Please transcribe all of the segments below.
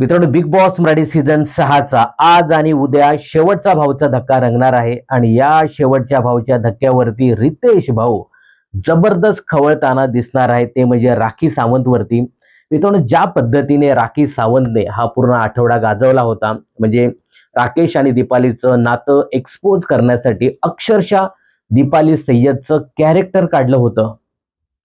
मित्रांनो, big boss Marathi season 6चा आज आणि उद्या शेवटचा भाऊचा धक्का रंगणार आहे आणि या शेवटच्या भाऊच्या धक्क्यावरती रितेश भाऊ जबरदस्त खवळताना दिसणार आहे, ते म्हणजे राखी सावंतवरती. मित्रांनो, ज्या पद्धतीने राखी सावंतने हा पूर्ण आठवडा गाजवला होता, म्हणजे राकेश आणि दीपालीचं नातं एक्सपोज करण्यासाठी अक्षरशः दीपाली सय्यदचं कॅरेक्टर काढलं होतं.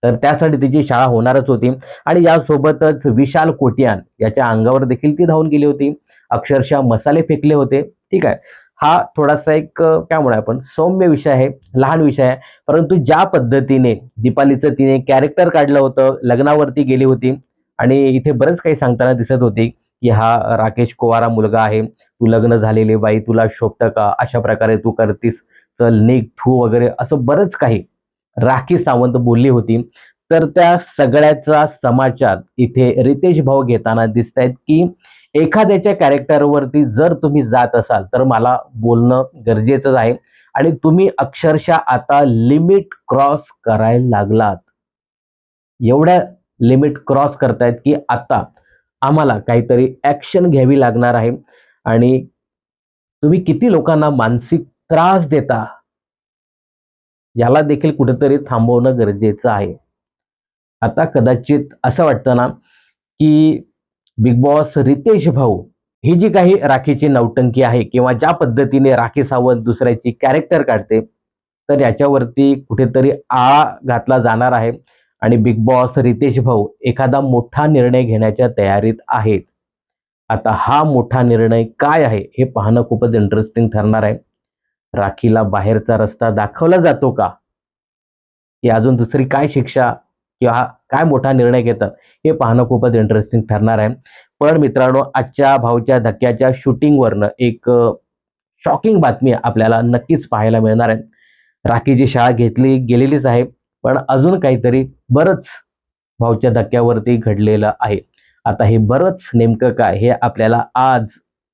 तर त्यासाठी तिची शाळा होणारच होती आणि यासोबतच विशाल कोटियान याच्या अंगावर देखील ती धावून गेली होती. अक्षरशः मसाले फेकले होते. ठीक आहे. हा थोडासा एक काय म्हणूया आपण सौम्य विषय आहे, लहान विषय आहे. परंतु ज्या पद्धतीने दीपालीचं तिने कॅरेक्टर काढलं होतं, लग्नावरती गेली होती आणि इथे बरंच काही सांगताना दिसत होती, की हा राकेश कुवारा मुलगा आहे. तू लग्न झालेली बाई, तुला शोभतं का? अशा प्रकारे तू करतीस, चल निघ, थू वगैरे असं बरंच काही राखी सावंत बोलली होती. तर त्या सगळ्याचा समाचार इथे रितेश भाऊ घेताना दिसतायत, की एखाद्याच्या कॅरेक्टरवरती जर तुम्ही जात असाल तर मला बोलणं गरजेचंच आहे आणि तुम्ही अक्षरशः आता लिमिट क्रॉस करायला लागलात. एवढ्या लिमिट क्रॉस करतायत, की आता आम्हाला काहीतरी ॲक्शन घ्यावी लागणार आहे आणि तुम्ही किती लोकांना मानसिक त्रास देता, याला देखील कुठेतरी थांबवणं गरजेचं आहे. आता कदाचित असं वाटतं ना, की बिग बॉस रितेश भाऊ ही जी काही राखीची नौटंकी आहे किंवा ज्या पद्धतीने राखी सावंत दुसऱ्याची कॅरेक्टर काढते, तर याच्यावरती कुठेतरी आळा घातला जाणार आहे आणि बिग बॉस रितेश भाऊ एखादा मोठा निर्णय घेण्याच्या तयारीत आहेत. आता हा मोठा निर्णय काय आहे हे पाहणं खूपच इंटरेस्टिंग ठरणार आहे. राखीला बाहेरचा रस्ता दाखवला जातो का? की अजून दुसरी काय शिक्षा किंवा काय मोठा निर्णय घेतं हे पाहणं खूपच इंटरेस्टिंग ठरणार आहे. पण मित्रांनो, आजच्या भाऊच्या धक्क्याच्या शूटिंगवरनं एक शॉकिंग बातमी आपल्याला नक्कीच पाहायला मिळणार आहे. राखीची शाळा घेतली गेलेलीच आहे, पण अजून काहीतरी बरंच भाऊच्या धक्क्यावरती घडलेलं आहे. आता हे बरंच नेमकं काय हे आपल्याला आज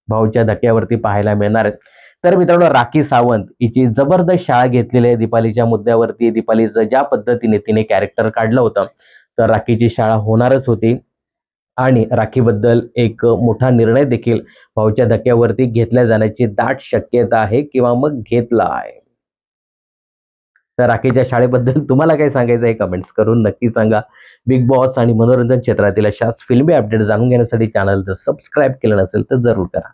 भाऊच्या धक्क्यावरती पाहायला मिळणार आहे. तर मित्रांनो, राखी सावंत हिची जबरदस्त शाळा घेतलेली आहे दीपालीच्या मुद्द्यावरती. दीपालीचं ज्या पद्धतीने तिने कॅरेक्टर काढलं होतं, तर राखीची शाळा होणारच होती आणि राखीबद्दल एक मोठा निर्णय देखील भाऊच्या धक्क्यावरती घेतल्या जाण्याची दाट शक्यता आहे किंवा मग घेतला आहे. तर राखीच्या शाळेबद्दल तुम्हाला काय सांगायचं आहे कमेंट्स करून नक्की सांगा. बिग बॉस आणि मनोरंजन क्षेत्रातील अशाच फिल्मी अपडेट जाणून घेण्यासाठी चॅनल जर सबस्क्राईब केलं नसेल तर जरूर करा.